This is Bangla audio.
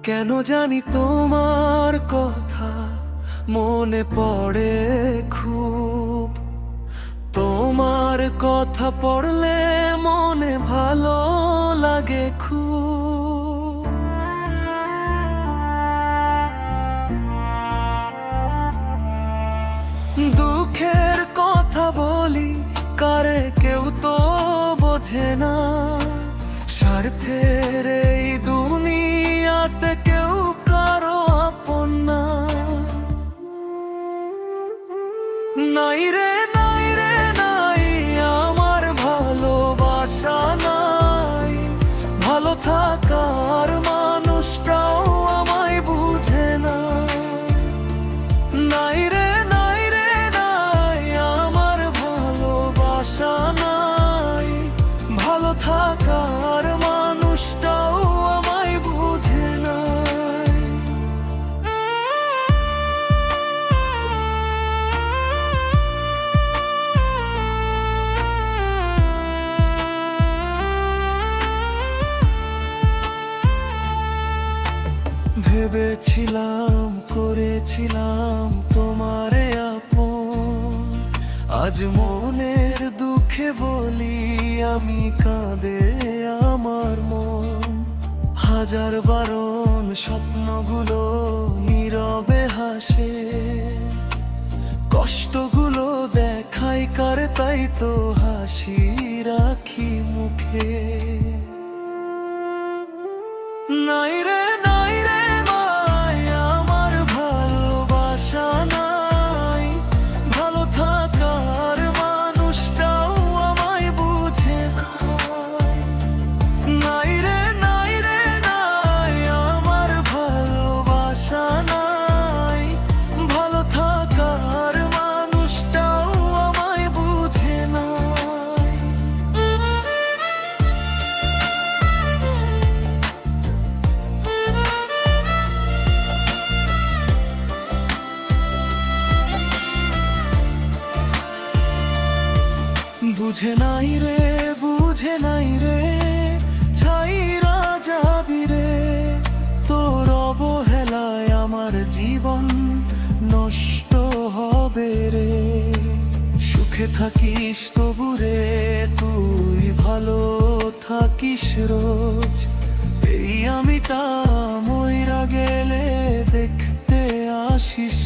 কেন জানি তোমার কথা মনে পড়ে খুব। তোমার কথা পড়লে মনে ভালো লাগে খুব। দুঃখের কথা বলি কারে কেউ তো বোঝে না। স্বার্থের এই দুনিয়াতে কেউ কারো আপন না। নাই রে নাই রে নাই আমার ভালোবাসা নাই। ভালো থাকার মানুষটাও আমায় বুঝে না। নাই রে নাই রে নাই আমার ভালোবাসা নাই। ভালো থাকার মানুষটাও আমায় বুঝে না। ভেবেছিলাম করেছিলাম তোমারে আপন। আজ মনের দুঃখে বলি আমি কাঁদে আমার মন। হাজার বারণ স্বপ্নগুলো নীরবে হাসে। কষ্টগুলো দেখাই কার তাই তো হাসি রাখি মুখে। নাই রে নাই রে নাই আমার ভালোবাসা নাই। ভালো থাকার মানুষটাও আমায় বুঝে না। নাই রে নাই রে নাই আমার ভালোবাসা নাই। ভালো থাকার মানুষটাও আমায় বুঝে না। বুঝে নাই রে বুঝে নাই রে ছাইরা যাবি রে। তোর অবহেলায় আমার জীবন নষ্ট হবে রে। সুখে থাকিস তবু রে তুই ভালো থাকিস রোজ। এই আমিটা মইরা গেলে দেখতে আসিস